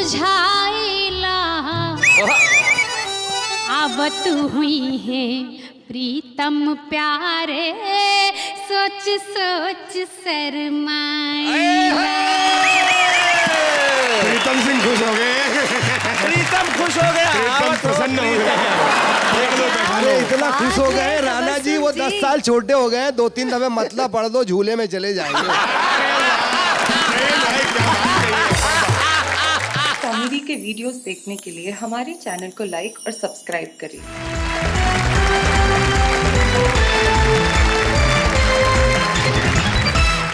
बुझाइला आवत हुई है प्रीतम प्यारे सोच सोच शर्माइला। प्रीतम सिंह खुश हो गए। प्रीतम खुश हो गया, प्रसन्न हो गया। अरे इतना खुश हो गए राणा जी, वो 10 साल छोटे हो गए, 2-3 दफे मतला पढ़ दो झूले में चले जाएंगे। कॉमेडी के वीडियोस देखने के लिए हमारे चैनल को लाइक और सब्सक्राइब करें।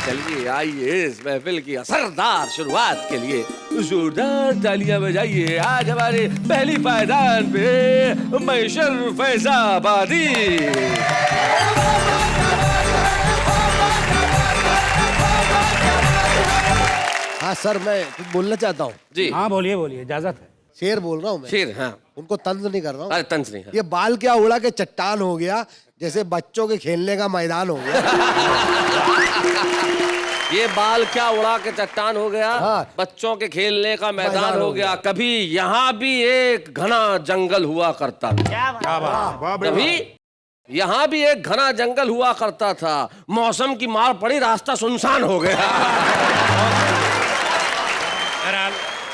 चलिए आइए इस महफिल की असरदार शुरुआत के लिए जोरदार तालियां बजाइए। आज हमारे पहली पायदान पे मैशर फैजाबादी। हाँ सर, मैं कुछ बोलना चाहता हूँ। जी हाँ बोलिए बोलिए, इजाजत है। शेर बोल रहा हूँ मैं। शेर, हाँ। उनको तंज नहीं कर रहा हूँ। अरे तंज नहीं, हाँ। ये बाल क्या उड़ा के चट्टान हो गया, जैसे बच्चों के खेलने का मैदान हो गया। ये बाल क्या उड़ा के चट्टान हो गया, हाँ। बच्चों के खेलने का मैदान हो गया। कभी यहाँ भी एक घना जंगल हुआ करता था। कभी यहाँ भी एक घना जंगल हुआ करता था। मौसम की मार पड़ी, रास्ता सुनसान हो गया।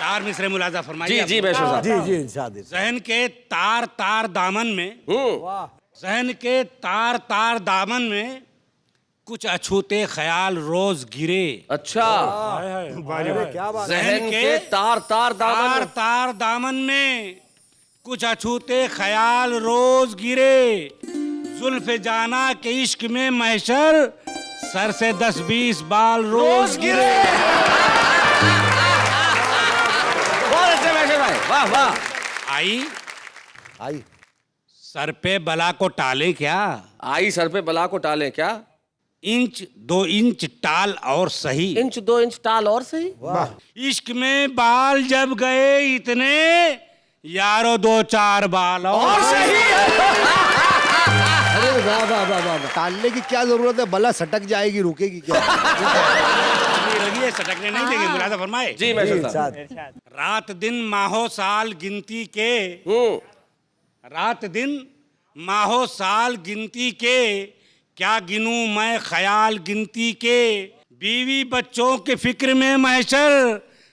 तार मिसरे मुलाजा फरमाइए। जी जी मैशर साहब। जी जी शादी। जहन के तार तार दामन में, जहन के तार तार दामन में कुछ अछूते ख्याल रोज गिरे। अच्छा, क्या बात। जहन के तार तार दामन, तार दामन में कुछ अछूते ख्याल रोज गिरे। जुल्फ जाना के इश्क में महशर सर से 10-20 बाल रोज गिरे। बहुत अच्छे मैशर भाई, वाह वाह। आई आई सर पे बला को टाले क्या, आई सर पे बला को टाले क्या, 1-2 इंच टाल और सही। 1-2 इंच टाल और सही। इश्क में बाल जब गए इतने, यारो 2-4 बाल और सही। अरे वाह वाह वाह वाह। टालने की क्या जरूरत है, बला सटक जाएगी, रुकेगी क्या। लगी है, सटकने नहीं देंगे, मुलाजा फरमाए। जी मैशर साहब। रात दिन माहो साल गिनती के, रात दिन माहो साल गिनती के, क्या गिनूं मैं ख्याल गिनती के। बीवी बच्चों के फिक्र में महशर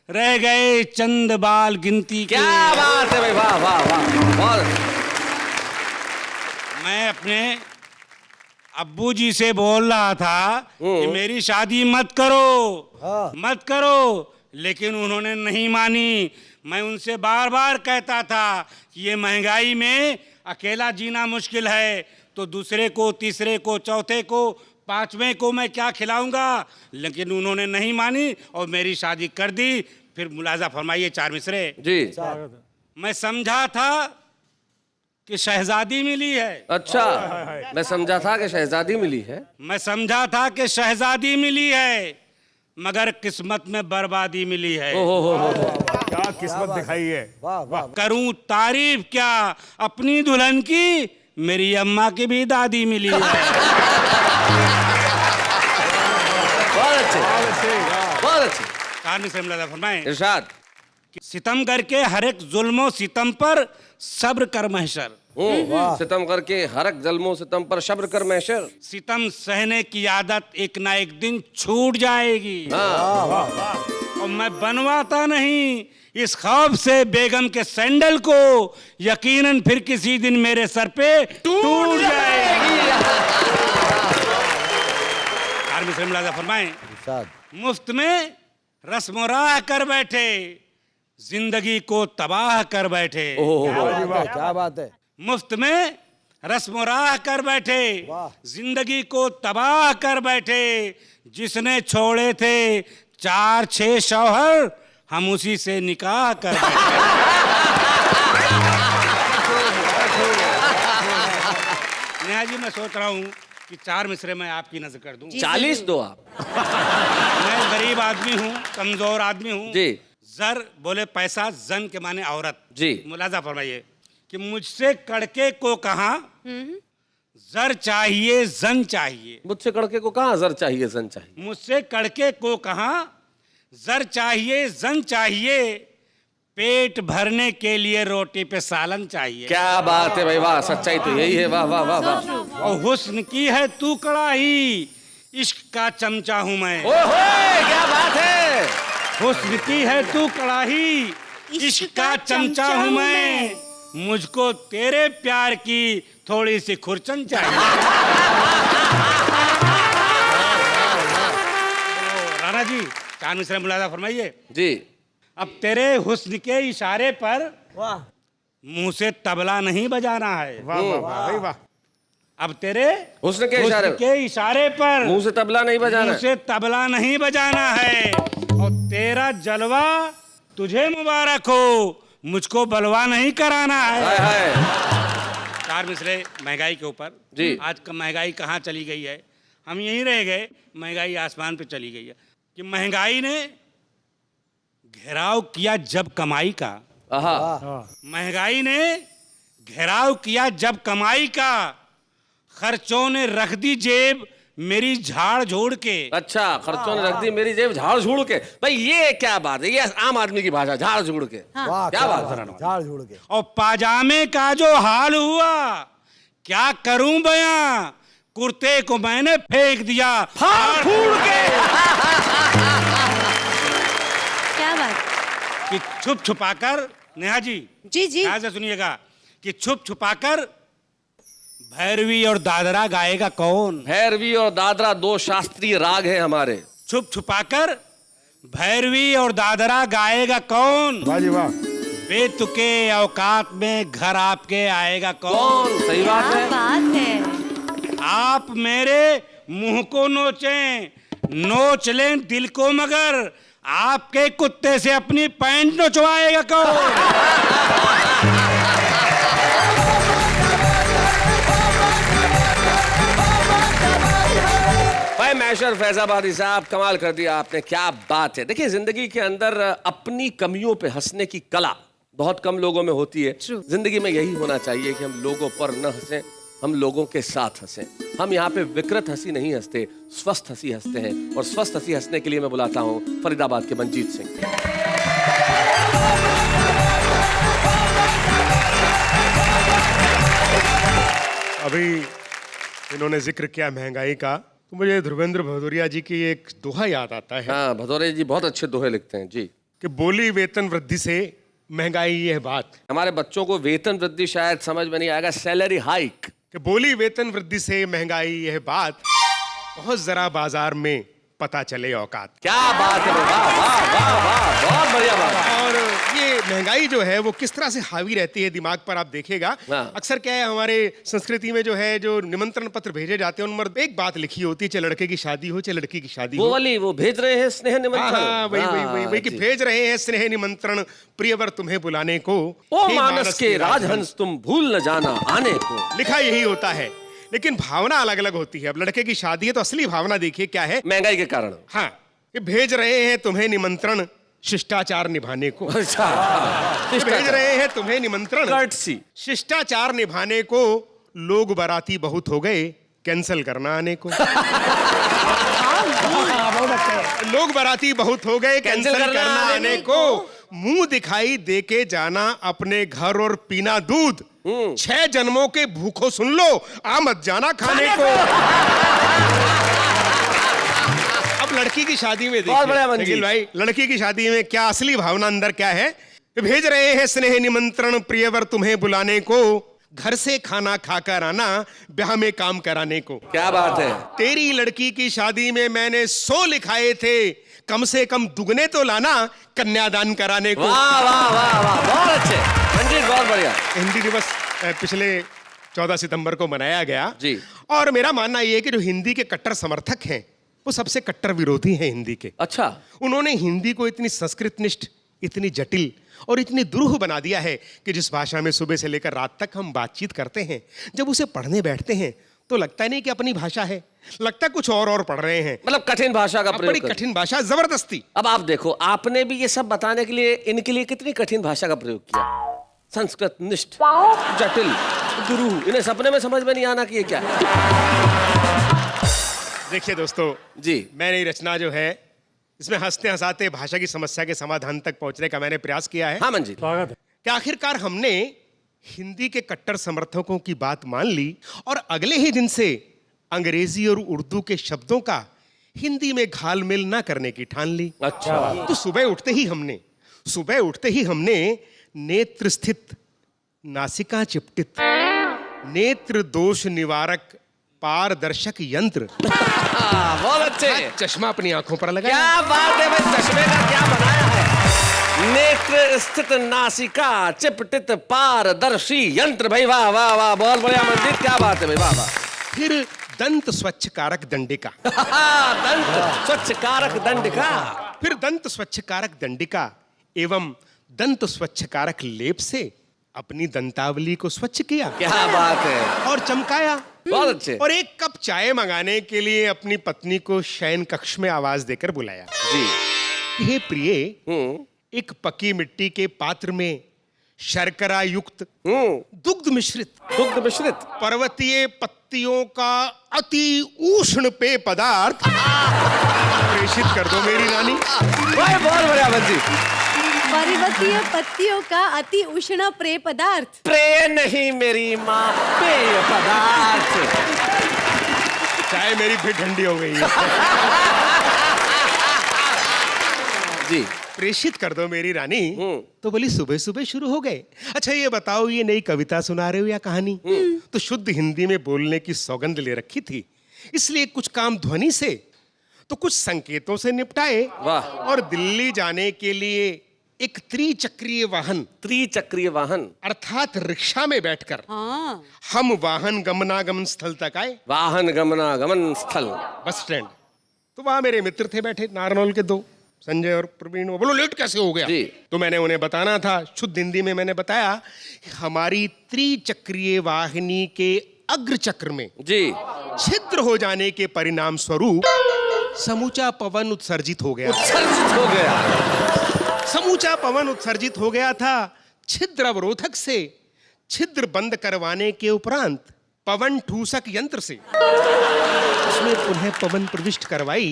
रह गए चंद बाल गिनती के। क्या बात है भाई, वाह वाह वाह, बहुत। मैं अपने अब्बू जी से बोल रहा था कि मेरी शादी मत करो, मत करो, लेकिन उन्होंने नहीं मानी। मैं उनसे बार बार कहता था कि ये महंगाई में अकेला जीना मुश्किल है, तो दूसरे को, तीसरे को, चौथे को, 5वें को मैं क्या खिलाऊंगा, लेकिन उन्होंने नहीं मानी और मेरी शादी कर दी। फिर मुलाजा फरमाइए 4 मिसरे। जी। मैं समझा था कि शहजादी मिली है। अच्छा, मैं समझा था कि शहजादी मिली है। मैं समझा था कि शहजादी मिली है, मगर किस्मत में बर्बादी मिली है। क्या किस्मत दिखाई है। करूं तारीफ क्या अपनी दुल्हन की, मेरी अम्मा की भी दादी मिली है। बहुत अच्छे, बहुत अच्छे। कहानी से मुलाजा फरमाएं। इरशाद। सितम करके हर एक जुल्मो सितम पर सब्र कर महशर। सितम करके हर एक जुल्मो सितम पर सब्र कर महशर। सितम सहने की आदत एक ना एक दिन छूट जाएगी। और मैं बनवाता नहीं इस खौफ से बेगम के सैंडल को, यकीनन फिर किसी दिन मेरे सर पे टूट जाएगी। मुलाजा फरमाएं। मुफ्त में रस्म राह कर बैठे, जिंदगी को तबाह कर बैठे। क्या बात है। मुफ्त में रस्म राह कर बैठे, जिंदगी को तबाह कर बैठे। जिसने छोड़े थे 4-6 शौहर, हम उसी से निकाह कर बैठे। नेहा जी, मैं सोच रहा हूँ कि 4 मिसरे मैं आपकी नजर कर दूं। 40 दो आप। मैं गरीब आदमी हूँ, कमजोर आदमी हूँ जी। जर बोले पैसा, जन के माने औरत। जी। मुलाजा फरमाइए कि मुझसे कड़के को कहा जर चाहिए जन चाहिए। मुझसे कड़के को कहाँ जर चाहिए जन चाहिए। मुझसे कड़के को कहा जर चाहिए जन चाहिए। पेट भरने के लिए रोटी पे सालन चाहिए। क्या बात है भाई, वाह, सच्चाई तो यही है, वाह वाह वाह वाह। और हुस्न की है तू कड़ाही, इश्क का चमचा हूँ मैं। ओए क्या बात है। हुस्न की है तू कड़ाही, इश्क का चमचा हूँ मैं, मुझको तेरे प्यार की थोड़ी सी खुरचन चाहिए। राणा जी, चांद मिश्रा मुलाजा फरमाइए जी। अब तेरे हुस्न के इशारे पर मुंह से तबला नहीं बजाना है। वाह वाह वाह भाई वाह। अब तेरे हुस्न के इशारे पर मुंह से तबला नहीं बजाना मुंह से तबला नहीं बजाना है। और तेरा जलवा तुझे मुबारक हो, मुझको बलवा नहीं कराना है। हाय हाय। चार मिसरे महंगाई के ऊपर जी। आज का महंगाई कहाँ चली गई है, हम यहीं रह गए, महंगाई आसमान पे चली गई है। कि महंगाई ने घेराव किया जब कमाई का, महंगाई ने घेराव किया जब कमाई का, खर्चों ने रख दी जेब मेरी झाड़ झोड़ के। अच्छा, खर्चों ने रख दी मेरी जेब झाड़ झूड़ के। भाई ये क्या बात है, ये आम आदमी की भाषा, झाड़ झूड़ के। क्या बात है। झाड़ झूड़ के। और पाजामे का जो हाल हुआ क्या करूं बयां, कुर्ते को मैंने फेंक दिया फाड़ फूड़ के। क्या बात। कि छुप छुपाकर, नेहा जी जी जी। ध्यान से सुनिएगा, कि छुप छुपाकर भैरवी और दादरा गाएगा कौन। भैरवी और दादरा दो शास्त्रीय राग हैं हमारे। छुप छुपाकर भैरवी और दादरा गाएगा कौन, वाह जी वाह। बेतुके औकात में घर आपके आएगा कौन। सही बात है। बात है। आप मेरे मुंह को नोचें, नोच लें दिल को, मगर आपके कुत्ते से अपनी पैंट नोचवाएगा कौन। भाई मैशर फैजाबादी साहब, कमाल कर दिया आपने, क्या बात है। देखिए, जिंदगी के अंदर अपनी कमियों पे हंसने की कला बहुत कम लोगों में होती है। जिंदगी में यही होना चाहिए कि हम लोगों पर न हंसें, हम लोगों के साथ हंसें। हम यहाँ पे विकृत हंसी नहीं हंसते, स्वस्थ हंसी हंसते हैं। और स्वस्थ हंसी हंसने के लिए मैं बुलाता हूँ फरीदाबाद के मनजीत सिंह। अभी इन्होंने जिक्र किया महंगाई का, तो मुझे ध्रुवेंद्र भदौरिया जी की एक दोहा याद आता है। हाँ, भदौरिया जी बहुत अच्छे दोहे लिखते हैं जी। कि बोली वेतन वृद्धि से महंगाई ये बात। हमारे बच्चों को वेतन वृद्धि शायद समझ में नहीं आएगा, सैलरी हाइक। कि बोली वेतन वृद्धि से महंगाई यह बात, बहुत जरा बाजार में पता चले औकात। क्या बात है, वाह वाह वाह वाह, बहुत बढ़िया बात। और ये महंगाई जो है वो किस तरह से हावी रहती है दिमाग पर, आप देखेगा। अक्सर क्या है, हमारे संस्कृति में जो है, जो निमंत्रण पत्र भेजे जाते हैं उनमें एक बात लिखी होती है, चाहे लड़के की शादी हो चाहे लड़की की शादी वो हो। वाली, वो भेज रहे हैं स्नेह निमंत्रण। वही कि भेज रहे हैं स्नेह निमंत्रण प्रियवर तुम्हें बुलाने को, ओ मानस के राजहंस तुम भूल न जाना आने को। लिखा यही होता है, लेकिन भावना अलग अलग होती है। अब लड़के की शादी है तो असली भावना देखिए क्या है, महंगाई के कारण। हाँ, ये भेज रहे हैं तुम्हें निमंत्रण शिष्टाचार निभाने को। अच्छा, भेज रहे हैं तुम्हें निमंत्रण शिष्टाचार निभाने को, लोग बाराती बहुत हो गए कैंसिल करना आने को। लोग बाराती बहुत हो गए कैंसिल करना आने को, मुंह दिखाई देके जाना अपने घर और पीना दूध, 6 जन्मों के भूखों सुन लो आ मत जाना खाने को। अब लड़की की शादी में देखिए भाई, लड़की की शादी में क्या असली भावना अंदर क्या है। भेज रहे हैं स्नेह निमंत्रण प्रियवर तुम्हें बुलाने को, घर से खाना खाकर आना ब्याह में काम कराने को। क्या बात है। तेरी लड़की की शादी में मैंने 100 लिखाए थे, कम से कम दुगने तो लाना कन्यादान कराने को। वाह वाह वाह वाह, बहुत अच्छे मंजीत, बहुत बढ़िया। हिंदी दिवस पिछले 14 सितंबर को मनाया गया जी। और मेरा मानना यह है कि जो हिंदी के कट्टर समर्थक हैं वो सबसे कट्टर विरोधी हैं हिंदी के। अच्छा। उन्होंने हिंदी को इतनी संस्कृतनिष्ठ, इतनी जटिल और इतनी दुरूह बना दिया है कि जिस भाषा में सुबह से लेकर रात तक हम बातचीत करते हैं, जब उसे पढ़ने बैठते हैं तो लगता नहीं कि अपनी भाषा है, लगता कुछ और पढ़ रहे हैं। मतलब कठिन भाषा का प्रयोग, बड़ी कठिन भाषा, जबरदस्ती। अब आप देखो, आपने भी ये सब बताने के लिए इनके लिए कितनी कठिन भाषा का प्रयोग किया। संस्कृत निष्ठ, जटिल, दुरूह, इन्हें सपने में समझ में नहीं आना कि ये क्या है। देखिए दोस्तों जी, मैंने रचना जो है इसमें हंसते हंसाते भाषा की समस्या के समाधान तक पहुंचने का मैंने प्रयास किया है हाँ मंजीत, कि आखिरकार हमने हिंदी के कट्टर समर्थकों की बात मान ली और अगले ही दिन से अंग्रेजी और उर्दू के शब्दों का हिंदी में घालमेल ना करने की ठान ली। अच्छा, तो सुबह उठते ही हमने नेत्र स्थित, नासिका चिपटित, नेत्र दोष निवारक पारदर्शक यंत्र बहुत अच्छे, चश्मा अपनी आंखों पर लगाया। क्या बात है भाई, चश्मे का क्या बनाया है? नेत्र स्थित, नासिका चिपटित, पारदर्शी यंत्र। भाई वाह वाह वाह, बहुत बढ़िया मंजीत, क्या बात है भाई, वाह वाह। फिर दंत स्वच्छ कारक दंडिका, दंत स्वच्छ कारक दंडिका, फिर दंत स्वच्छ कारक दंडिका एवं दंत स्वच्छ कारक लेप से अपनी दंतावली को स्वच्छ किया। क्या बात है, और चमकाया। बहुत अच्छे। और एक कप चाय मंगाने के लिए अपनी पत्नी को शयन कक्ष में आवाज देकर बुलाया। जी, हे प्रिय, एक पकी मिट्टी के पात्र में शर्करा युक्त दुग्ध मिश्रित पर्वतीय पत्तियों का अति उष्ण पेय पदार्थ प्रेषित कर दो मेरी रानी। बहुत बढ़िया मंजीत। पर्वतीय पत्तियों का अति उष्ण पेय पदार्थ। प्रेय नहीं मेरी माँ, पेय पदार्थ। चाय मेरी फिर ठंडी हो गई है। जी, प्रेषित कर दो मेरी रानी। तो बोली सुबह सुबह शुरू हो गए। अच्छा ये बताओ, ये नई कविता सुना रहे हो या कहानी? तो शुद्ध हिंदी में बोलने की सौगंध ले रखी थी, इसलिए कुछ काम ध्वनि से तो कुछ संकेतों से निपटाए। वाह। और दिल्ली जाने के लिए एक त्रिचक्रीय वाहन अर्थात रिक्शा में बैठकर हम वाहन गमनागमन स्थल तक आए। वाहन गमनागमन स्थल, बस स्टैंड। तो वहां मेरे मित्र थे बैठे, नारनौल के दो, संजय और प्रवीण। वो बोलो लेट कैसे हो गया? जी। तो मैंने उन्हें बताना था, शुद्ध हिंदी में मैंने बताया कि हमारी त्रिचक्रीय वाहिनी के अग्रचक्र में जी, छिद्र हो जाने के परिणाम स्वरूप समूचा पवन उत्सर्जित हो गया। समूचा पवन उत्सर्जित हो गया था। छिद्र अवरोधक से छिद्र बंद करवाने के उपरांत पवन ठूसक यंत्र से उसमें पुनः पवन प्रविष्ट करवाई।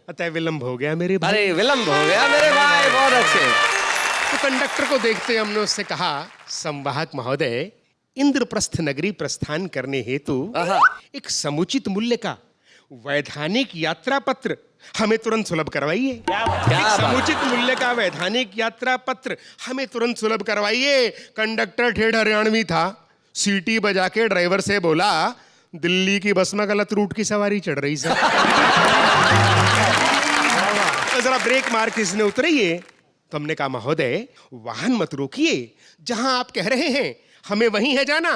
अतः विलंब हो गया मेरे भाई। अरे विलंब हो गया मेरे भाई, बहुत अच्छे। तो कंडक्टर को देखते हमने उससे कहा, संवाहक महोदय, इंद्रप्रस्थ नगरी प्रस्थान करने हेतु एक समुचित मूल्य का वैधानिक यात्रा पत्र हमें तुरंत सुलभ करवाइए। एक समुचित मूल्य का वैधानिक यात्रा पत्र हमें तुरंत सुलभ करवाइए। कंडक्टर ठेठ हरियाणवी था, सीटी बजा के ड्राइवर से बोला, दिल्ली की बस में गलत रूट की सवारी चढ़ रही सर। जरा ब्रेक मार के इसने उतरिए। तो हमने कहा, महोदय वाहन मत रोकिए, जहां आप कह रहे हैं हमें वहीं है जाना।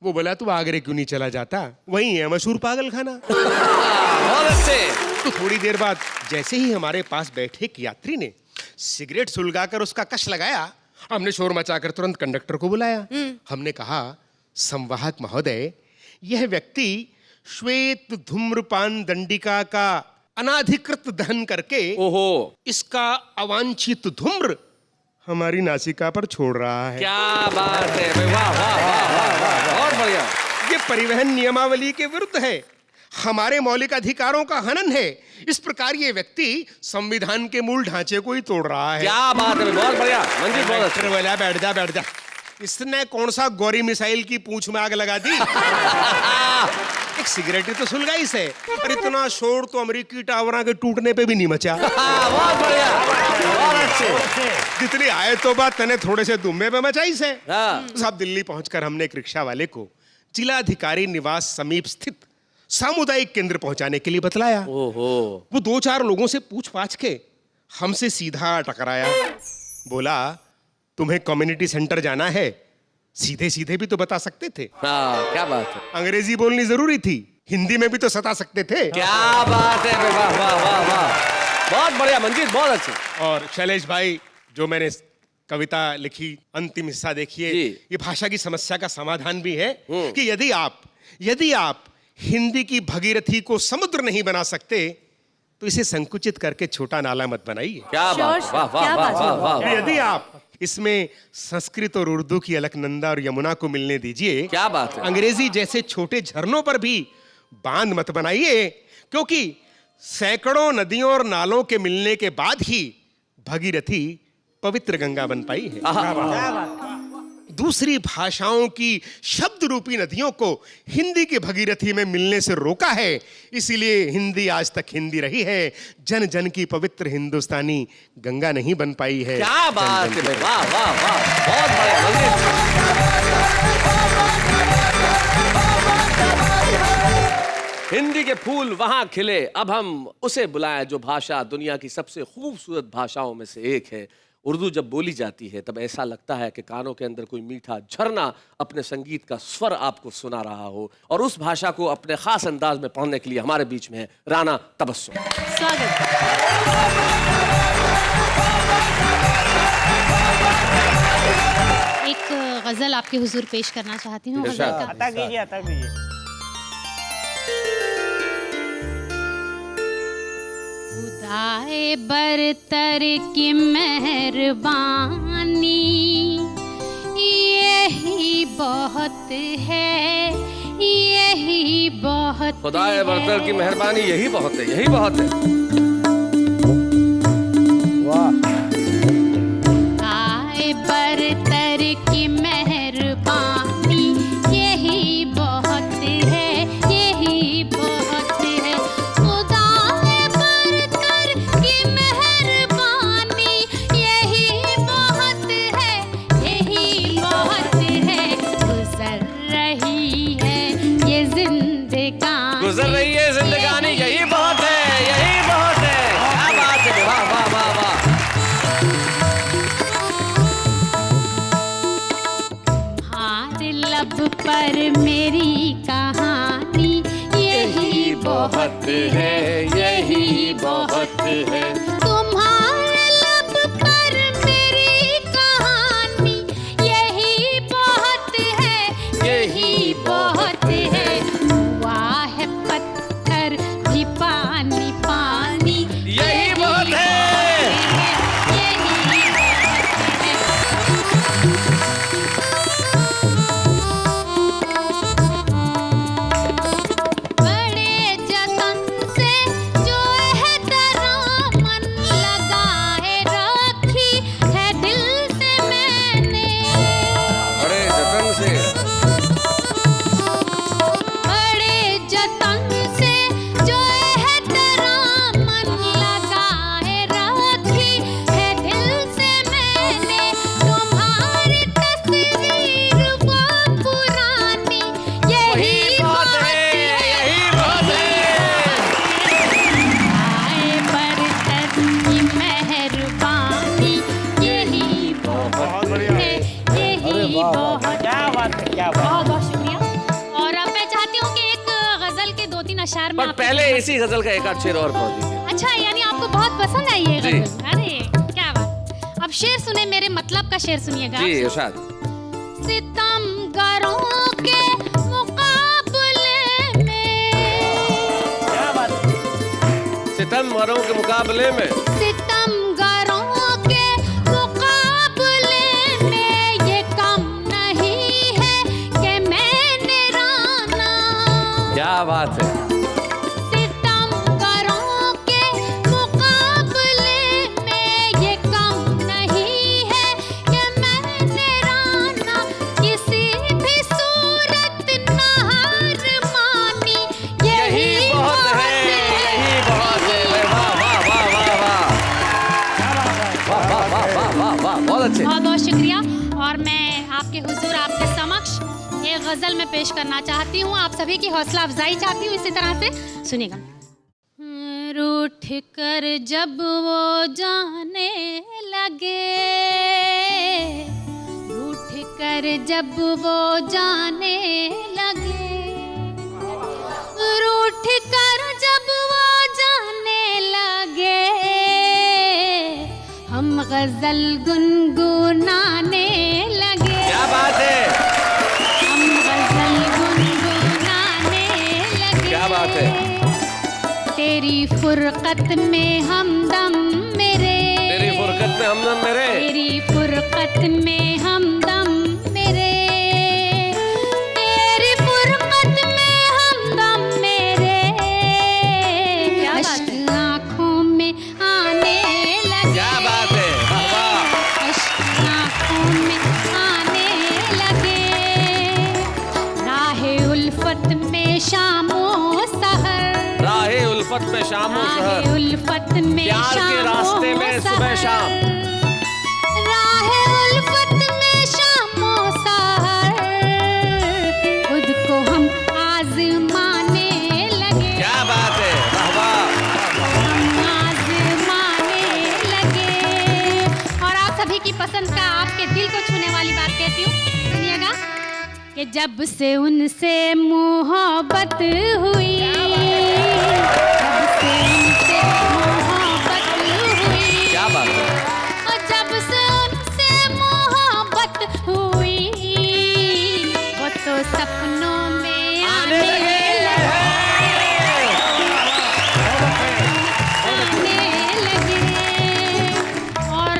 वो बोला, तू आगरे क्यों नहीं चला जाता, वहीं है मशहूर पागल खाना। बहुत अच्छे। तो थोड़ी देर बाद जैसे ही हमारे पास बैठे एक यात्री ने सिगरेट सुलगाकर उसका कश लगाया, हमने शोर मचाकर तुरंत कंडक्टर को बुलाया। हमने कहा, संवाहक महोदय, यह व्यक्ति श्वेत धूम्रपान दंडिका का अनाधिकृत दहन करके इसका अवांछित धूम्र हमारी नासिका पर छोड़ रहा है। क्या बात है, वाह वाह वाह वाह वाह, बहुत बढ़िया। ये परिवहन नियमावली के विरुद्ध है, हमारे मौलिक अधिकारों का हनन है। इस प्रकार ये व्यक्ति संविधान के मूल ढांचे को ही तोड़ रहा है। क्या बात है, बहुत बढ़िया मंजीत, बहुत अच्छा। बोला, बैठ जा। इसने कौन सा गौरी मिसाइल की पूंछ में आग लगा दी? एक सिगरेट तो सुलगाई से, और इतना शोर तो अमेरिकी टावरों के टूटने पे भी नहीं मचा। बहुत बढ़िया, बहुत अच्छे। जितनी आए तो बात तने थोड़े से दुम्बे पे मचाई से। साहब दिल्ली पहुंचकर हमने एक रिक्शा वाले को जिलाधिकारी निवास समीप स्थित सामुदायिक केंद्र पहुंचाने के लिए बतलाया। वो 2-4 लोगों से पूछ पाछ के हमसे सीधा टकराया। बोला, तुम्हें कम्युनिटी सेंटर जाना है? सीधे सीधे भी तो बता सकते थे। क्या बात है, अंग्रेजी बोलनी जरूरी थी, हिंदी में भी तो सता सकते थे। क्या बात है, वाह वाह वाह वाह, बहुत बढ़िया मंजीत, बहुत अच्छे। और शैलेश भाई, जो मैंने कविता लिखी, अंतिम हिस्सा देखिए, ये भाषा की समस्या का समाधान भी है कि यदि आप हिंदी की भगीरथी को समुद्र नहीं बना सकते तो इसे संकुचित करके छोटा नाला मत बनाइए। क्या बात, वाह वाह वाह वाह। यदि आप इसमें संस्कृत और उर्दू की अलकनंदा और यमुना को मिलने दीजिए। क्या बात है। अंग्रेजी जैसे छोटे झरनों पर भी बांध मत बनाइए, क्योंकि सैकड़ों नदियों और नालों के मिलने के बाद ही भगीरथी पवित्र गंगा बन पाई है। दूसरी भाषाओं की शब्द रूपी नदियों को हिंदी की भगीरथी में मिलने से रोका है, इसीलिए हिंदी आज तक हिंदी रही है। जन जन की पवित्र हिंदुस्तानी गंगा नहीं बन पाई है। क्या बात है भाई, वाह वाह वाह, बहुत बढ़िया। हिंदी के फूल वहां खिले, अब हम उसे बुलाएं जो भाषा दुनिया की सबसे खूबसूरत भाषाओं में से एक है। उर्दू जब बोली जाती है तब ऐसा लगता है कि कानों के अंदर कोई मीठा झरना अपने संगीत का स्वर आपको सुना रहा हो। और उस भाषा को अपने खास अंदाज में पढ़ने के लिए हमारे बीच में है राना तबस्सुम। स्वागत। एक गजल आपके हुजूर पेश करना चाहती हूँ। गजल का अता कीजिए। खुदाए बरतर की मेहरबानी यही बहुत है, यही बहुत। खुदाए बरतर की मेहरबानी यही बहुत है, यही बहुत है। वाह। खुदाए बरतर की मेहरबानी यही बहुत है, यही बहुत है। खुदाए बरतर की मेहरबानी यही बहुत है, यही बहुत है। गुजर रही है ये जिंदगानी, गुजर रही है जिंदगानी यही बहुत है, यही बहुत है। क्या बात है, वाह वाह वाह वाह। तुम्हारे लब पर मेरी कहानी यही बहुत है, यही बहुत है। तुम्हारे लब पर मेरी कहानी यही बहुत है, यही बहुत है। हुआ है पत्थर भी पानी पानी यही बहुत है। यही बड़े जतन से जो है मन लगाए रखी है दिल से मैंने। बड़े जतन से, बड़े जतन से जो है मन लगाए रखी है दिल से मैंने। तुम्हारी तस्वीर वो पुरानी यही बहुत है, यही बहुत है। आए बरतर की मेहरबानी यही बहुत है, यही बहुत है। क्या बात है, क्या बात। बहुत बहुत शुक्रिया। और अब मैं चाहती हूँ कि एक गजल के 2-3 अशार में पर आपके पहले सामने- इसी गजल का एक आध शेर और पढ़ दीजिए। अच्छा, यानी आपको बहुत पसंद आई ये जी। गजल। अरे क्या बात। अब शेर सुने, मेरे मतलब का शेर सुनिएगा। जी इरशाद। सितमगरों के मुकाबले में, क्या बात है। सितमगरों के मुकाबले में, सितमगरों के मुकाबले में ये कम नहीं है कि मैंने राना। क्या बात है। सितमगरों के मुकाबले में ये कम नहीं है कि मैंने राना। किसी भी सूरत न हार मानी यही बहुत है, यही बहुत है। वाह वाह वाह वाह वाह वाह वाह वाह वाह वाह वाह, बहुत अच्छे। बहुत बहुत शुक्रिया। और मैं आपके हुजूर आपके समक्ष ये गजल में पेश करना चाहती हूँ। आप सभी की हौसला अफजाई चाहती हूँ, इसी तरह से सुनिएगा। रूठ कर जब वो जाने लगे, रूठ कर जब वो जाने लगे, रूठ कर जब वो जाने लगे, हम गजल गुनगुनाने लगे। क्या बात है, हम गजल गुनगुनाने लगे। क्या बात है। तेरी फुरकत में हमदम मेरे, तेरी फुरकत में हमदम मेरे, तेरी फुरकत में हमदम मेरे, तेरी फुरकत में हमदम मेरे। अश्क उल्फत में शामों राहे सहर, उल्फत में प्यार के शामों रास्ते में सुबह शाम। राहे उल्फत में शामों सहर, खुद को हम आजमाने लगे। क्या बात है, वाह वाह। हम आजमाने लगे। और आप सभी की पसंद का, आपके दिल को छूने वाली बात कहती हूँ, सुनिएगा। कि जब से उनसे मोहब्बत हुई, जब से उनसे मोहब्बत हुई, क्या बात है। और जब से उनसे मोहब्बत हुई, वो तो सपनों में आने लगे। और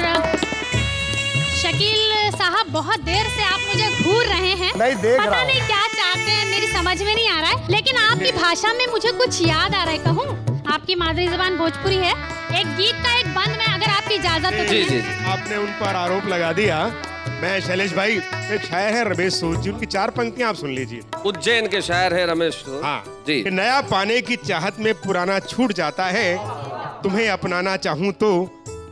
शकील साहब, बहुत देर से आप मुझे घूर रहे हैं। नहीं, देख पता रहा हूं। नहीं क्या चाहते हैं, मेरी समझ में नहीं आ रहा है। लेकिन आपकी भाषा में मुझे कुछ याद आ रहा है, कहूँ। आपकी मादरी जबान भोजपुरी है। एक गीत का एक बंद में, अगर आपकी इजाजत हो तो जी मैं- जी। आपने उन पर आरोप लगा दिया। मैं शैलेश भाई, एक शायर है रमेश सूद जी, उनकी 4 पंक्तियां आप सुन लीजिए। उज्जैन के शायर है रमेश। हाँ जी। कि नया पाने की चाहत में पुराना छूट जाता है, तुम्हें अपनाना चाहूं तो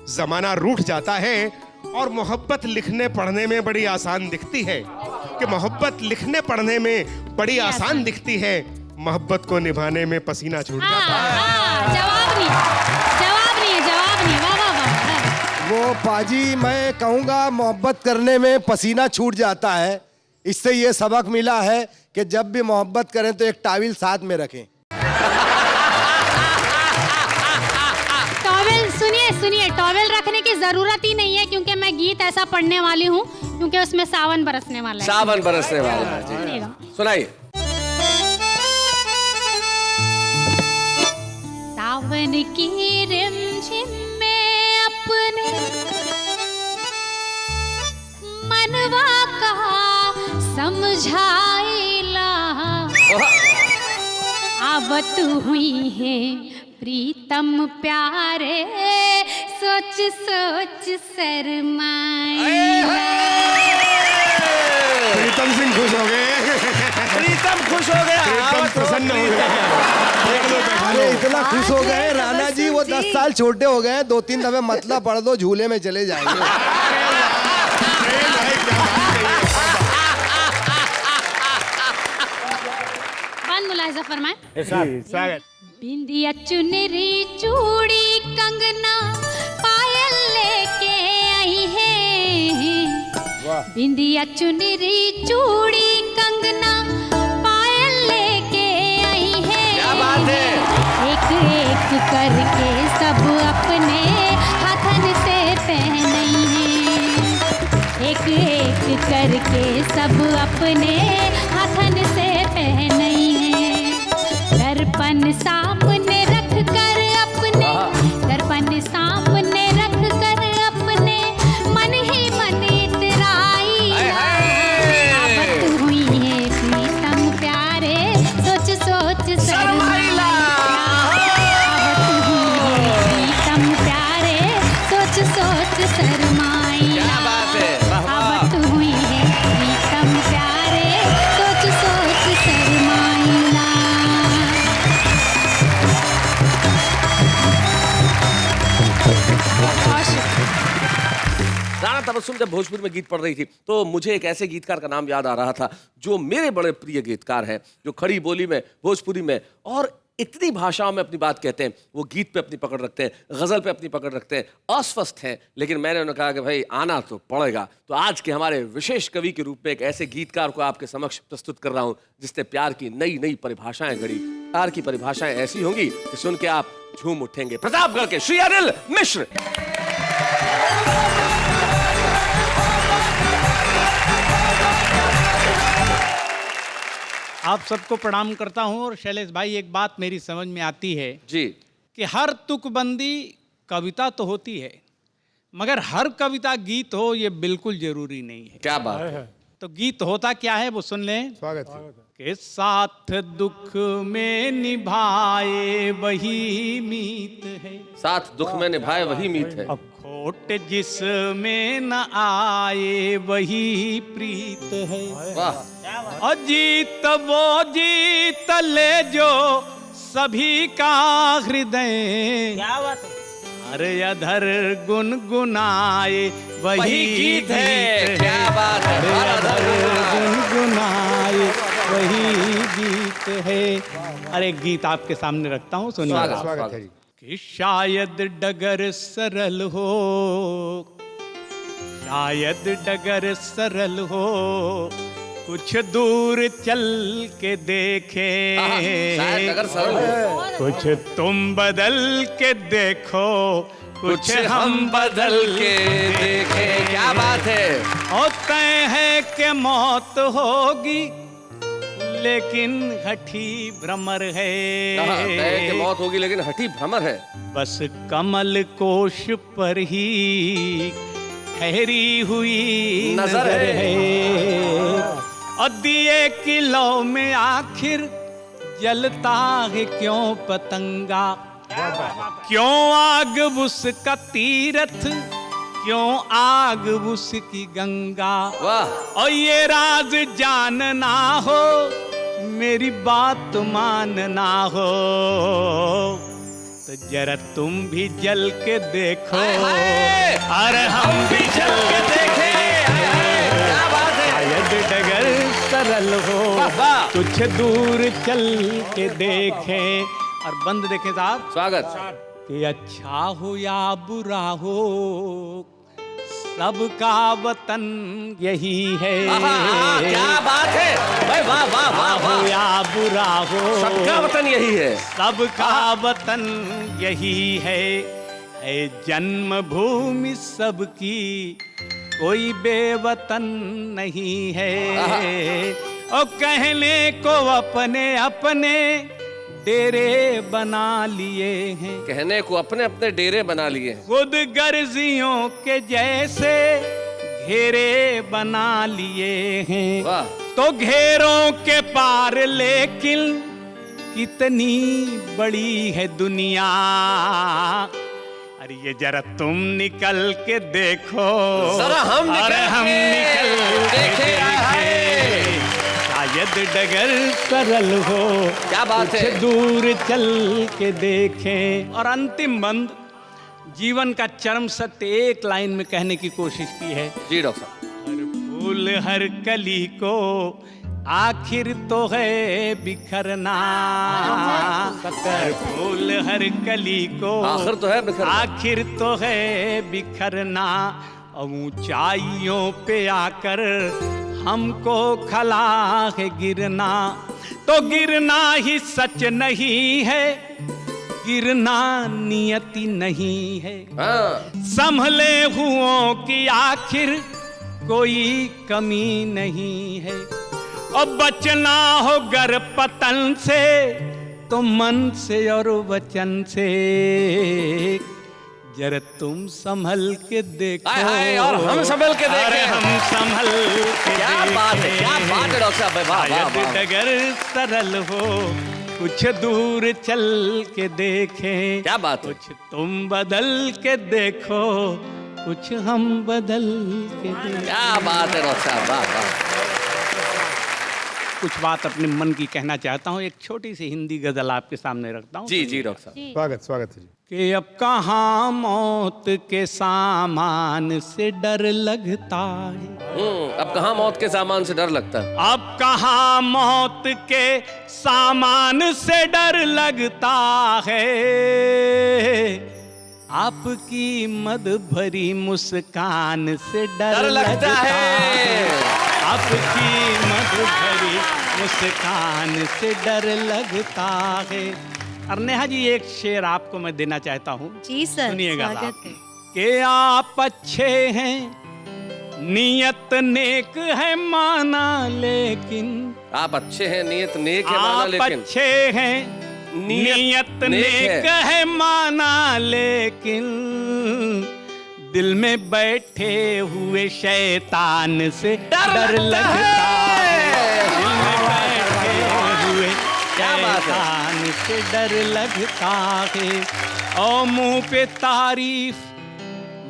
जमाना रूठ जाता है। और मोहब्बत लिखने पढ़ने में बड़ी आसान दिखती है, कि मोहब्बत लिखने पढ़ने में बड़ी आसान दिखती है, मोहब्बत को निभाने में पसीना छूट जाता है। जवाब नहीं, जवाब नहीं, जवाब नहीं। वाह वाह वाह। वो पाजी, मैं कहूँगा मोहब्बत करने में पसीना छूट जाता है। इससे ये सबक मिला है कि जब भी मोहब्बत करें तो एक टाविल साथ में रखें। टॉवेल, सुनिए सुनिए, टॉवेल रखने की जरूरत ही नहीं है, क्योंकि मैं गीत ऐसा पढ़ने वाली हूँ, क्योंकि उसमें सावन बरसने वाला है। सावन बरसने वाला है। जी। सुनिएगा। सुनाइए। सावन की रिमझिम में अपने मनवा का समझाइला, आवत हुई है प्रीतम प्यारे, सोच सोच शर्माइला। प्रीतम सिंह खुश हो गए। प्रीतम खुश हो गया। प्रीतम प्रसन्न हो गए। देख लो, बैठा लो। अरे इतना खुश हो गए राणा जी, वो 10 साल छोटे हो गए। 2-3 दफे मतलब पढ़ दो, झूले में चले जाएंगे। बंद मुलाहिजा फरमाए। स्वागत। बिंदिया चुनरी चूड़ी कंगना पायल लेके आई है। बिंदिया चुनरी चूड़ी कंगना पायल लेके आई है। क्या बात है। एक एक करके सब अपने हाथन से पहनई है। एक एक करके सब अपने हाथन से पहनई है। दर्पण सामने रख कर अपने, दर्पण सामने रख कर अपने मन ही मन इतराई। आवत हुई है प्रीतम प्यारे, सोच सोच शर्माइला। आवत हुई है प्रीतम प्यारे, सोच सोच शर्माइला। क्या बात है, वाह वाह। आवत हुई है प्रीतम प्यारे, सोच सोच शर्माइला। राणा तबस्सुम जब भोजपुरी में गीत पढ़ रही थी, तो मुझे एक ऐसे गीतकार का नाम याद आ रहा था जो मेरे बड़े प्रिय गीतकार हैं, जो खड़ी बोली में, भोजपुरी में और इतनी भाषाओं में अपनी बात कहते हैं। वो गीत पे अपनी पकड़ रखते हैं, गजल पे अपनी पकड़ रखते हैं, अस्वस्थ हैं, लेकिन मैंने उन्हें कहा कि भाई आना तो पड़ेगा। तो आज के हमारे विशेष कवि के रूप में एक ऐसे गीतकार को आपके समक्ष प्रस्तुत कर रहा हूं, जिसने प्यार की नई नई परिभाषाएं गढ़ी। प्यार की परिभाषाएं ऐसी होंगी कि सुन के आप झूम उठेंगे। प्रतापगढ़ के श्री अनिल मिश्र। आप सबको प्रणाम करता हूं। और शैलेश भाई, एक बात मेरी समझ में आती है जी। कि हर तुकबंदी कविता तो होती है, मगर हर कविता गीत हो ये बिल्कुल जरूरी नहीं है। क्या बात है। तो गीत होता क्या है वो सुन लें। स्वागत के साथ दुख में निभाए वही मीत है, साथ दुख में निभाए वही मीत है। अब खोट जिसमें न आए वही प्रीत है। वाह। अजीत वो जीत ले जो सभी का हृदय क्या बात है? अरे अधर गुनगुनाए वही गीत है। क्या बात है? अरे हर अधर अधर गुनगुनाए वही गीत है। अरे गीत आपके सामने रखता हूँ, सुनिए। स्वागत है जी। कि शायद डगर सरल हो, शायद डगर सरल हो, कुछ दूर चल के देखे, शायद अगर सरल हो। कुछ तुम बदल के देखो, कुछ हम बदल के देखे। क्या बात है? और तय है कि मौत होगी लेकिन हठी भ्रमर है। तय कि मौत होगी लेकिन हठी भ्रमर है। बस कमल कोश पर ही ठहरी हुई नजर है। और दिए की लौ में आखिर जलता है क्यों पतंगा, क्यों आग उसका तीरथ, क्यों आग उसकी गंगा। वाह। और ये राज जानना हो, मेरी बात मानना हो, तो जरा तुम भी जल के देखो। अरे हम भी जल के देखे। क्या बात है? शायद डगर सरल हो, वाह। कुछ दूर चल के देखें। और बंद देखें साहब। स्वागत। कि अच्छा हो या बुरा हो, सबका वतन यही है। क्या बात है भाई, वाह वाह वाह हो वाह। या बुरा हो, सबका वतन यही है। सबका वतन यही है जन्मभूमि सबकी, कोई बेवतन नहीं है। और कहने को अपने अपने डेरे बना लिए हैं, कहने को अपने अपने डेरे बना लिए हैं। खुद गर्जियों के जैसे घेरे बना लिए हैं। वाह। तो घेरों के पार लेकिन कितनी बड़ी है दुनिया। अरे ये जरा तुम निकल के देखो, जरा हम निकल के देखें। शायद डगर सरल हो, क्या बात है? कुछ दूर चल के देखें। और अंतिम बंद, जीवन का चरम सत्य एक लाइन में कहने की कोशिश की है। जी डॉक्टर साहब। हर फूल हर कली को आखिर तो है बिखरना, हर फूल हर कली को आखिर तो है बिखरना, आखिर तो है बिखरना। और ऊंचाइयों पे आकर हमको खला है गिरना, तो गिरना ही सच नहीं है, गिरना नियति नहीं है। संभले हुओं की आखिर कोई कमी नहीं है। और बचना हो गर पतन से तो मन से और वचन से, जरा तुम संभल के देखो। और हम संभल के देखें। अरे हम संभल के क्या बात है, क्या बात है डॉक्टर साहब। वाह वाह वाह। डगर सरल हो, कुछ दूर चल के देखें। क्या बात है? कुछ तुम बदल के देखो, कुछ हम बदल के देखें। क्या बात है डॉक्टर साहब, वाह वाह। कुछ बात अपने मन की कहना चाहता हूँ। एक छोटी सी हिंदी गजल आपके सामने रखता हूँ। जी जी डॉक्टर साहब। स्वागत स्वागत है जी। कि अब कहाँ मौत के सामान से डर लगता है, अब कहाँ मौत के सामान से डर लगता है। अब कहाँ मौत के सामान से डर लगता है, आपकी मद भरी मुस्कान से डर लगता है, आपकी मद भरी मुस्कान से डर लगता है। और नेहा जी, एक शेर आपको मैं देना चाहता हूँ। जी सर, सुनिएगा स्वागत है। कि आप अच्छे हैं, नियत नेक है माना लेकिन, आप अच्छे हैं, नियत नेक है माना आप लेकिन, अच्छे हैं, नियत नेक है माना लेकिन, दिल में बैठे हुए शैतान से डर लगता है, दिल में बैठे हुए शैतान से डर लगता है। और मुंह पे तारीफ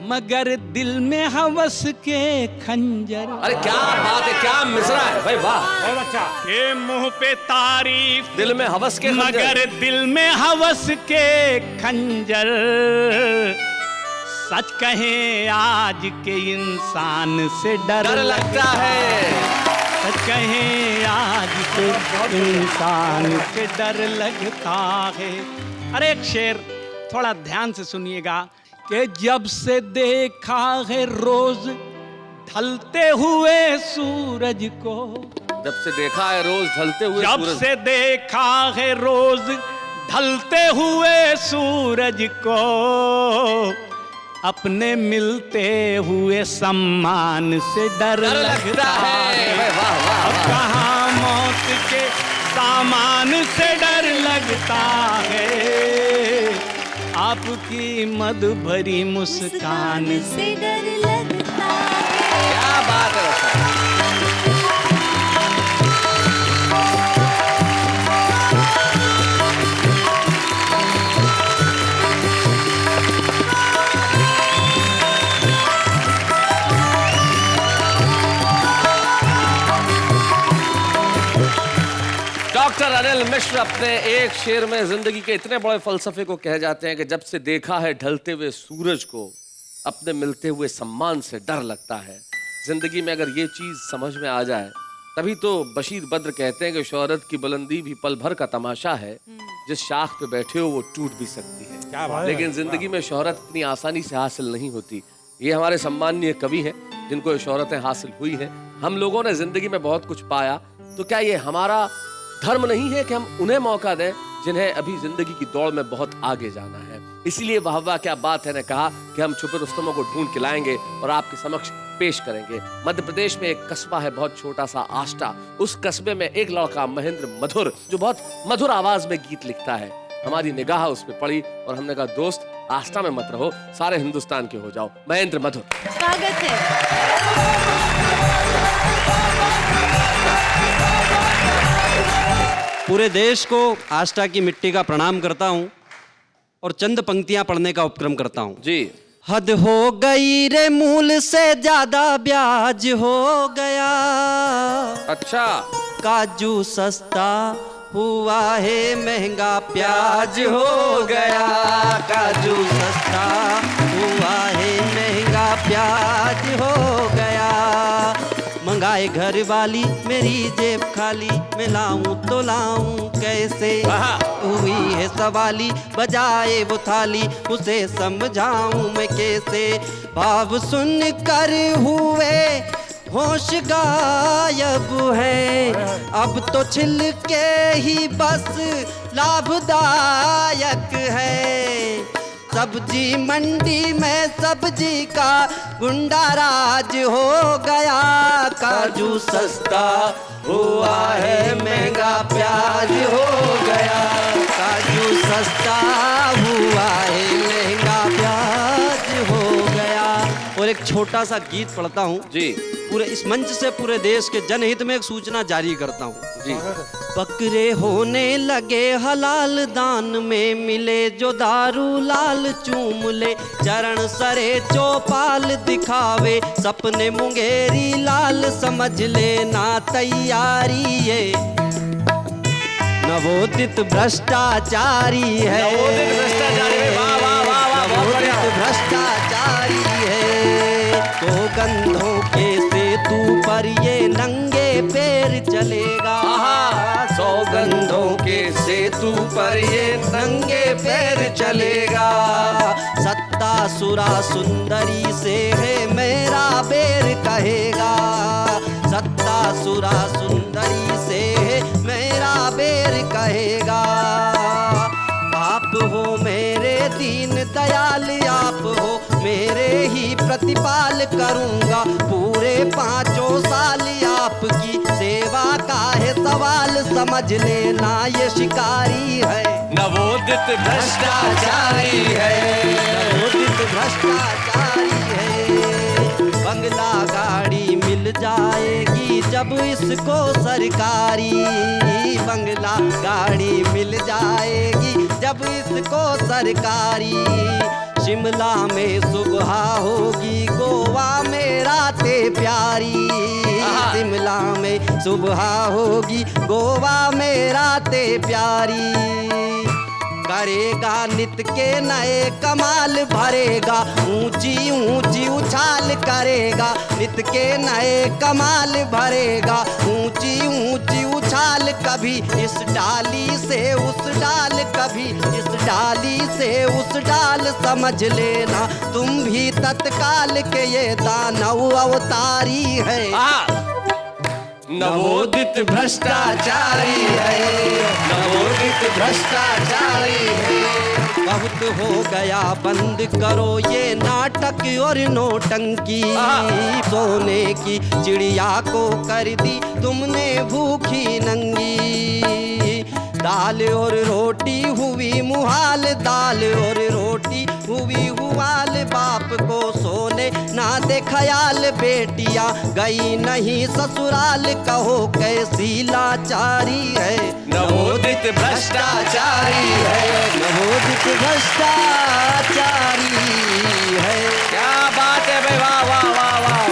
मगर दिल में हवस के खंजर। अरे क्या बात है, क्या मिसरा है भाई, वाह। बहुत अच्छा। के मुंह पे तारीफ, दिल में हवस के खंजर। मगर दिल में हवस के खंजर। सच कहें आज के इंसान से डर लगता है। सच कहें आज के इंसान से डर लगता है। अरे एक शेर थोड़ा ध्यान से सुनिएगा कि जब से देखा है रोज ढलते हुए सूरज को, जब से देखा है रोज ढलते हुए जब सूरज, से देखा है रोज ढलते हुए सूरज को, अपने मिलते हुए सम्मान से डर लगता है। वाह वाह। अब कहाँ मौत के सामान से डर लगता है, आपकी मद भरी मुस्कान से डर लगता है। क्या बात है। डॉक्टर अनिल मिश्र अपने एक शेर में जिंदगी के इतने बड़े फलसफे को कह जाते हैं कि जब से देखा है ढलते हुए सूरज को, अपने मिलते हुए सम्मान से डर लगता है। जिंदगी में अगर ये चीज समझ में आ जाए, तभी तो बशीर बद्र कहते हैं कि शोहरत की बुलंदी भी पल भर का तमाशा है, जिस शाख पे बैठे हो वो टूट भी सकती है। लेकिन जिंदगी में शोहरत इतनी आसानी से हासिल नहीं होती। ये हमारे सम्माननीय कवि हैं जिनको ये शोहरतें हासिल हुई हैं। हम लोगों ने जिंदगी में बहुत कुछ पाया, तो क्या ये हमारा धर्म नहीं है कि हम उन्हें मौका दें जिन्हें अभी जिंदगी की दौड़ में बहुत आगे जाना है? इसीलिए वाह वाह क्या बात है ने कहा कि हम छुपे रुस्तमों को ढूंढ के लाएंगे और आपके समक्ष पेश करेंगे। मध्य प्रदेश में एक कस्बा है बहुत छोटा सा, आष्टा। उस कस्बे में एक लड़का महेंद्र मधुर, जो बहुत मधुर आवाज में गीत लिखता है। हमारी निगाह उस पर पड़ी और हमने कहा दोस्त आष्टा में मत रहो, सारे हिंदुस्तान के हो जाओ। महेंद्र मधुर, स्वागत है। पूरे देश को आष्टा की मिट्टी का प्रणाम करता हूं और चंद पंक्तियां पढ़ने का उपक्रम करता हूं जी। हद हो गई रे, मूल से ज्यादा ब्याज हो गया। अच्छा। काजू सस्ता हुआ है, महंगा प्याज हो गया। काजू सस्ता हुआ है, महंगा प्याज हो गया। मंगाए घर वाली, मेरी जेब खाली, मैं लाऊं तो लाऊं कैसे। हुई है सवाली, बजाए वो थाली, उसे समझाऊं मैं कैसे। भाव सुन कर हुए होश गायब है, अब तो छिलके ही बस लाभदायक है। सब्जी मंडी में सब्जी का गुंडा राज हो गया। काजू सस्ता हुआ है, महंगा प्याज हो गया। काजू सस्ता हुआ है, महंगा प्याज हो गया। और एक छोटा सा गीत पढ़ता हूँ जी। पूरे इस मंच से पूरे देश के जनहित में एक सूचना जारी करता हूँ जी। बकरे होने लगे हलाल, दान में मिले जो दारू लाल। चूम ले चरण सरे चौपाल, दिखावे सपने मुंगेरी लाल। समझ लेना तैयारी ये नवोदित भ्रष्टाचारी है। नवोदित भ्रष्टाचारी है। तो गंधों के सेतु पर ये नंगे पैर चलेगा। सौगंधों के सेतु पर ये नंगे पैर चलेगा। सत्ता सुरा सुंदरी से है, मेरा बेर कहेगा। सत्ता सुरा सुंदरी से है, मेरा बेर कहेगा। आप हो मेरे दीन दयाल, आप हो मेरे ही प्रतिपाल। करूंगा पूरे 5 साल, आपकी सेवा का है सवाल। समझ लेना ये शिकारी है, नवोदित भ्रष्टाचारी है। नवोदित भ्रष्टाचारी है। बंगला गाड़ी मिल जाएगी जब इसको सरकारी। बंगला गाड़ी मिल जाएगी जब इसको सरकारी। शिमला में सुबह होगी, गोवा में रातें प्यारी। शिमला में सुबह होगी, गोवा में रातें प्यारी। करेगा नित के नए कमाल भरेगा, ऊंची ऊंची उछाल करेगा। नित के नए कमाल भरेगा, ऊंची ऊंची उछाल। कभी इस डाली से उस डाल, कभी इस डाली से उस डाल। समझ लेना तुम भी तत्काल के ये दानव अवतारी है। नवोदित भ्रष्टाचारी है, नवोदित भ्रष्टाचारी है। बहुत हो गया, बंद करो ये नाटक और नोटंकी। सोने की चिड़िया को कर दी तुमने भूखी नंगी। दाल और रोटी हुई मुहाल, दाल और रोटी हुई हुआल। बाप को सोने ना दे ख्याल, बेटियां गई नहीं ससुराल। कहो कैसी लाचारी है, नवोदित भ्रष्टाचारी है, नवोदित भ्रष्टाचारी है। क्या बात है भाई, वाह वाह वाह वाह।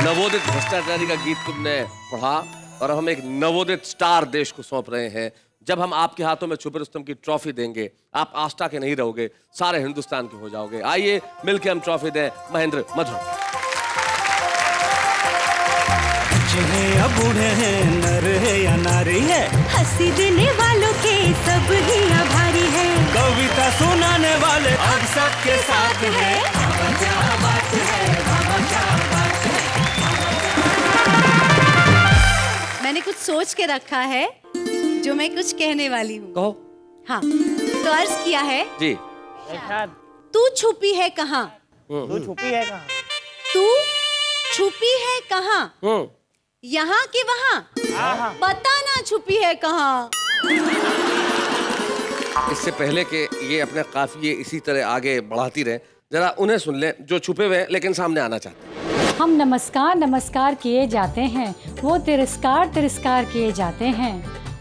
नवोदित भ्रष्टाचारी का गीत तुमने पढ़ा और हम एक नवोदित स्टार देश को सौंप रहे हैं। जब हम आपके हाथों में छुपे रुस्तम की ट्रॉफी देंगे, आप आस्था के नहीं रहोगे, सारे हिंदुस्तान के हो जाओगे। आइए मिलके हम ट्रॉफी दें महेंद्र मधुर। या बूढ़े हैं, नर है या नारी है, हंसी देने वालों के सब ही आभारी है। कविता सुनाने वाले अब सबके साथ है। मैंने कुछ सोच के रखा है जो मैं कुछ कहने वाली हूँ। कहो। हाँ, तो अर्ज किया है जी। तू छुपी है कहाँ, तू छुपी है कहाँ, तू छुपी है कहाँ, यहाँ के वहाँ, पता ना छुपी है कहाँ। इससे पहले कि ये अपने काफिये इसी तरह आगे बढ़ाती रहे, जरा उन्हें सुन ले जो छुपे हुए हैं लेकिन सामने आना चाहते हैं। हम नमस्कार नमस्कार किए जाते हैं, वो तिरस्कार तिरस्कार किए जाते हैं।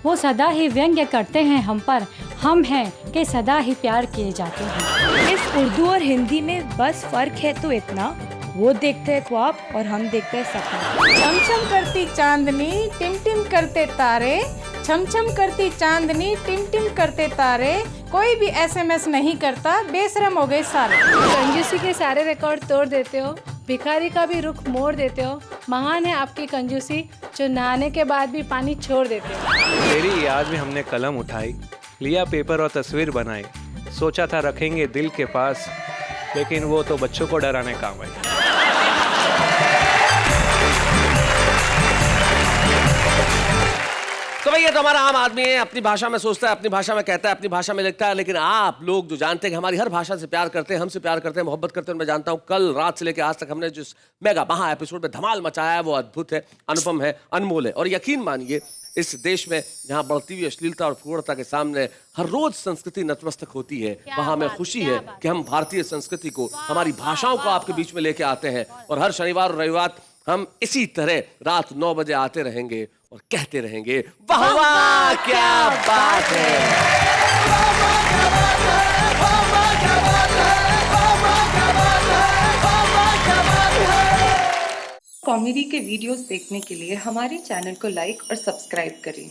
वो सदा ही व्यंग्य करते हैं हम पर, हम हैं कि सदा ही प्यार किए जाते हैं। इस उर्दू और हिंदी में बस फर्क है तो इतना, वो देखते हैं ख्वाब और हम देखते हैं सपना। छमछम करती चांदनी टिम टिम करते तारे, छमछम करती चांदनी टिम टिम करते तारे। कोई भी SMS नहीं करता, बेशरम हो गए सारे। कंजूसी के सारे रिकॉर्ड तोड़ देते हो, भिखारी का भी रुख मोड़ देते हो। महान है आपकी कंजूसी, जो नहाने के बाद भी पानी छोड़ देते हो। तेरी याद में हमने कलम उठाई, लिया पेपर और तस्वीर बनाई। सोचा था रखेंगे दिल के पास, लेकिन वो तो बच्चों को डराने काम आई। तो भैया तो हमारा आम आदमी है, अपनी भाषा में सोचता है, अपनी भाषा में कहता है, अपनी भाषा में लिखता है। लेकिन आप लोग जो जानते हैं कि हमारी हर भाषा से प्यार करते हैं, हमसे प्यार करते हैं, मोहब्बत करते हैं। मैं जानता हूँ कल रात से लेकर आज तक हमने जिस मेगा महा एपिसोड में धमाल मचाया है वो अद्भुत है, अनुपम है, अनमोल है। और यकीन मानिए इस देश में जहाँ बढ़ती हुई अश्लीलता और फूड़ता के सामने हर रोज संस्कृति नतमस्तक होती है, वहाँ हमें खुशी है कि हम भारतीय संस्कृति को, हमारी भाषाओं को आपके बीच में लेके आते हैं। और हर शनिवार और रविवार हम इसी तरह रात 9 बजे आते रहेंगे और कहते रहेंगे वाह वाह क्या बात है। कॉमेडी के वीडियोस देखने के लिए हमारे चैनल को लाइक और सब्सक्राइब करें।